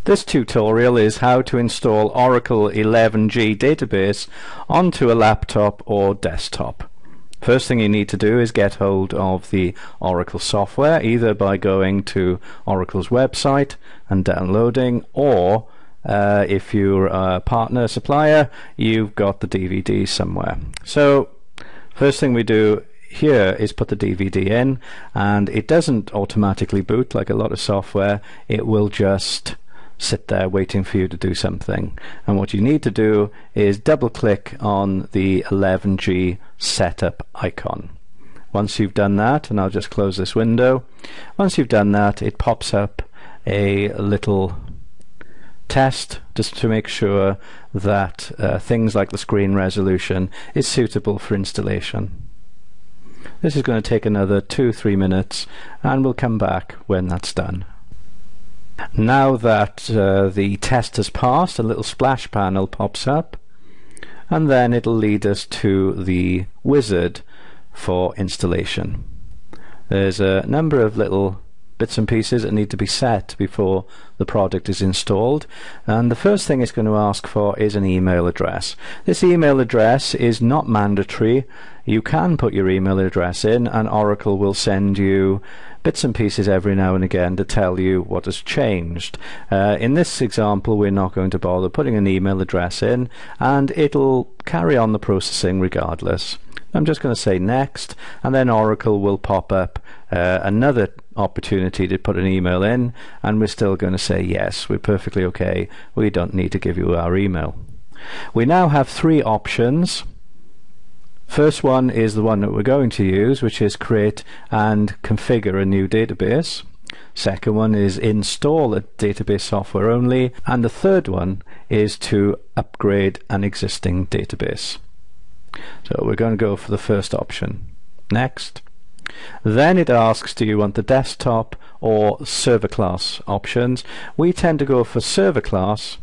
This tutorial is how to install Oracle 11g database onto a laptop or desktop. First thing you need to do is get hold of the Oracle software, either by going to Oracle's website and downloading, or if you're a partner supplier, you've got the DVD somewhere. So first thing we do here is put the DVD in, and it doesn't automatically boot like a lot of software. It will just sit there waiting for you to do something, and what you need to do is double click on the 11g setup icon. Once you've done that, and I'll just close this window, once you've done that, it pops up a little test just to make sure that things like the screen resolution is suitable for installation. This is going to take another 2-3 minutes, and we'll come back when that's done. Now that the test has passed, a little splash panel pops up, and then it'll lead us to the wizard for installation. There's a number of little bits and pieces that need to be set before the product is installed, and the first thing it's going to ask for is an email address. This email address is not mandatory. You can put your email address in, and Oracle will send you bits and pieces every now and again to tell you what has changed. In this example, we're not going to bother putting an email address in, and it'll carry on the processing regardless. I'm just going to say next, and then Oracle will pop up another opportunity to put an email in, and we're still going to say yes, we're perfectly okay, we don't need to give you our email. We now have three options. First one is the one that we're going to use, which is create and configure a new database. Second one is install a database software only, and the third one is to upgrade an existing database. So we're going to go for the first option. Next. Then it asks, do you want the desktop or server class options? We tend to go for server class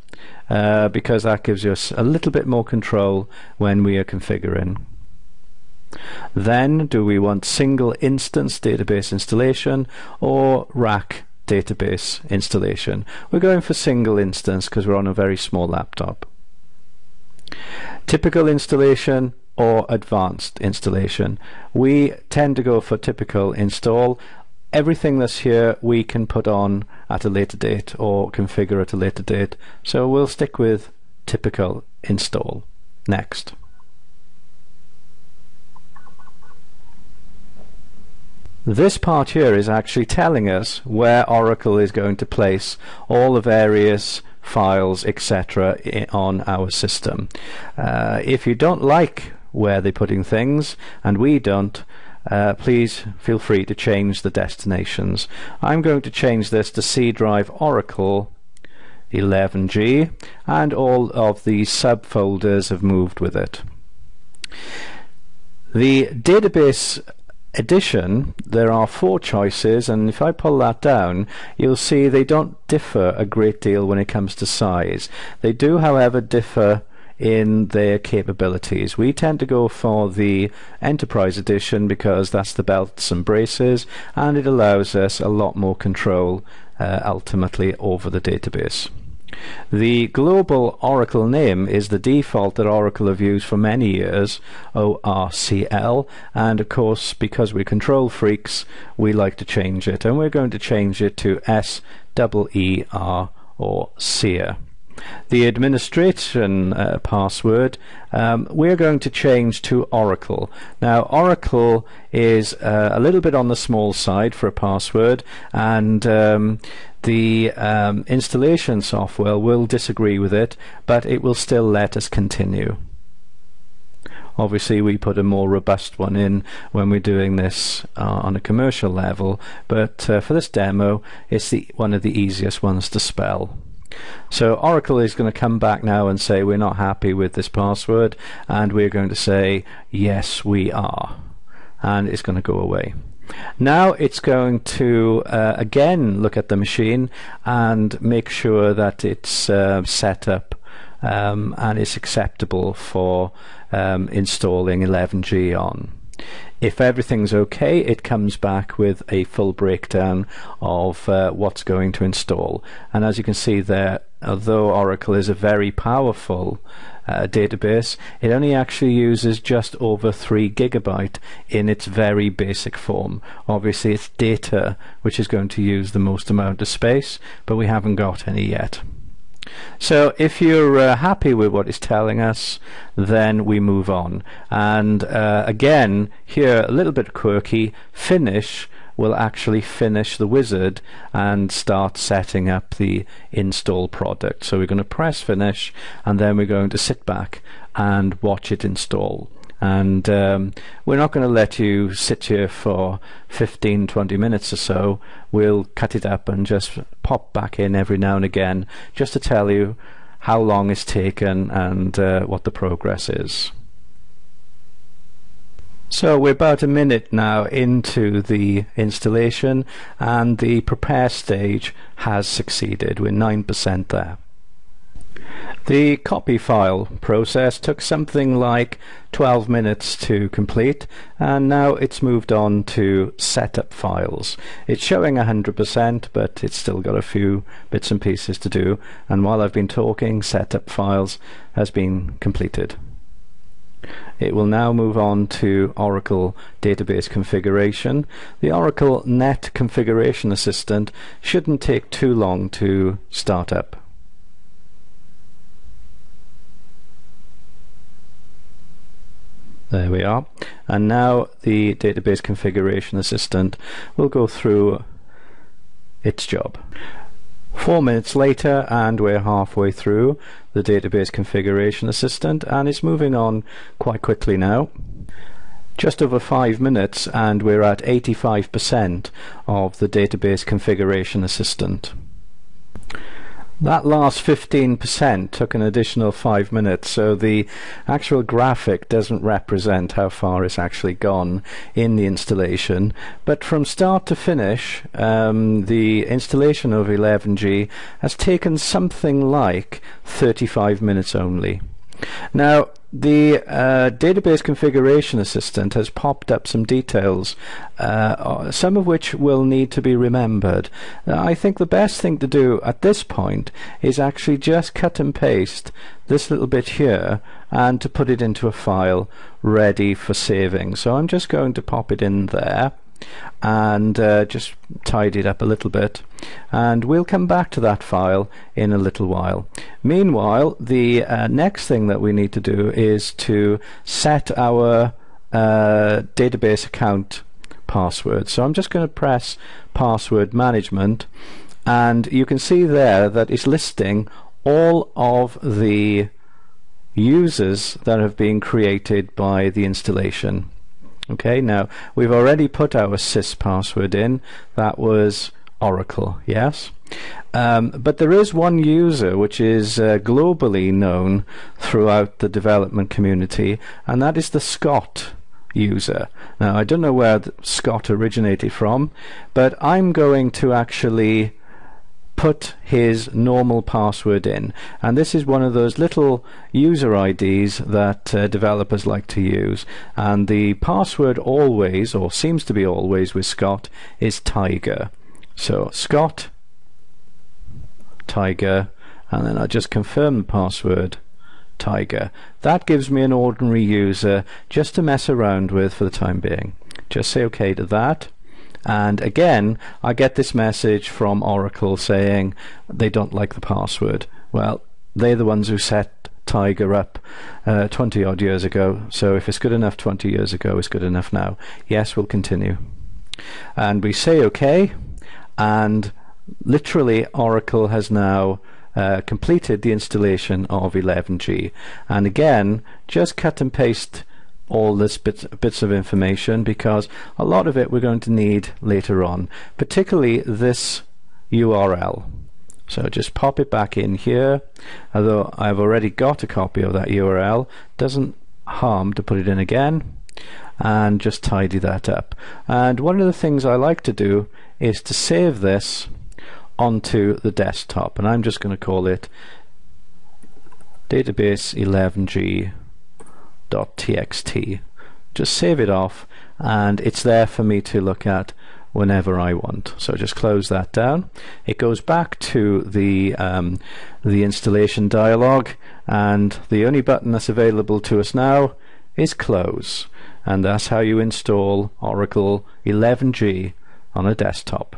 because that gives us a little bit more control when we are configuring. Then, do we want single instance database installation or rack database installation? We're going for single instance because we're on a very small laptop. Typical installation or advanced installation. We tend to go for typical install. Everything that's here we can put on at a later date or configure at a later date, so we'll stick with typical install. Next. This part here is actually telling us where Oracle is going to place all the various files, etc. on our system. If you don't like where they're putting things, and we don't, please feel free to change the destinations. I'm going to change this to C drive Oracle 11g, and all of the subfolders have moved with it. The database edition, there are 4 choices, and if I pull that down, you'll see they don't differ a great deal when it comes to size. They do, however, differ in their capabilities. We tend to go for the Enterprise edition because that's the belts and braces, and it allows us a lot more control ultimately over the database. The global Oracle name is the default that Oracle have used for many years, ORCL, and of course because we're control freaks we like to change it, and we're going to change it to SEER or SEER. The administration password we're going to change to Oracle. Now Oracle is a little bit on the small side for a password, and the installation software will disagree with it, but it will still let us continue. Obviously we put a more robust one in when we're doing this on a commercial level, but for this demo it's one of the easiest ones to spell. So Oracle is going to come back now and say we're not happy with this password, and we're going to say yes we are, and it's going to go away. Now it's going to again look at the machine and make sure that it's set up and it's acceptable for installing 11g on. If everything's okay, it comes back with a full breakdown of what's going to install. And as you can see there, although Oracle is a very powerful database, it only actually uses just over 3 GB in its very basic form. Obviously it's data which is going to use the most amount of space, but we haven't got any yet. So if you're happy with what it's telling us, then we move on. And again, here a little bit quirky, finish will actually finish the wizard and start setting up the install product. So we're going to press finish, and then we're going to sit back and watch it install. And we're not going to let you sit here for 15-20 minutes or so. We'll cut it up and just pop back in every now and again just to tell you how long it's taken and what the progress is. So we're about a minute now into the installation, and the prepare stage has succeeded. We're 9% there. The copy file process took something like 12 minutes to complete, and now it's moved on to setup files. It's showing 100%, but it's still got a few bits and pieces to do, and while I've been talking, setup files has been completed. It will now move on to Oracle Database Configuration. The Oracle Net Configuration Assistant shouldn't take too long to start up. There we are, and now the Database Configuration Assistant will go through its job. 4 minutes later, and we're halfway through the Database Configuration Assistant, and it's moving on quite quickly now. Just over 5 minutes, and we're at 85% of the Database Configuration Assistant. That last 15% took an additional 5 minutes, so the actual graphic doesn't represent how far it's actually gone in the installation. But from start to finish, the installation of 11G has taken something like 35 minutes only. Now, the Database Configuration Assistant has popped up some details, some of which will need to be remembered. I think the best thing to do at this point is actually just cut and paste this little bit here and to put it into a file ready for saving. So I'm just going to pop it in there and just tidy it up a little bit, and we'll come back to that file in a little while. Meanwhile, the next thing that we need to do is to set our database account password. So I'm just going to press password management, and you can see there that it's listing all of the users that have been created by the installation. Okay, now we've already put our sys password in. That was Oracle, yes? But there is one user which is globally known throughout the development community, and that is the Scott user. Now, I don't know where Scott originated from, but I'm going to actually put his normal password in, and this is one of those little user IDs that developers like to use, and the password always, or seems to be always with Scott, is Tiger. So Scott Tiger, and then I just confirm the password Tiger. That gives me an ordinary user just to mess around with for the time being. Just say OK to that. And again, I get this message from Oracle saying they don't like the password. Well, they're the ones who set Tiger up 20 odd years ago, so if it's good enough 20 years ago, it's good enough now. Yes, we'll continue. And we say OK, and literally Oracle has now completed the installation of 11G. And again, just cut and paste all this bits of information, because a lot of it we're going to need later on, particularly this URL. So just pop it back in here, although I've already got a copy of that URL. Doesn't harm to put it in again and just tidy that up. And one of the things I like to do is to save this onto the desktop, and I'm just going to call it database 11G.txt. Just save it off, and it's there for me to look at whenever I want. So just close that down. It goes back to the installation dialog, and the only button that's available to us now is close, and that's how you install Oracle 11G on a desktop.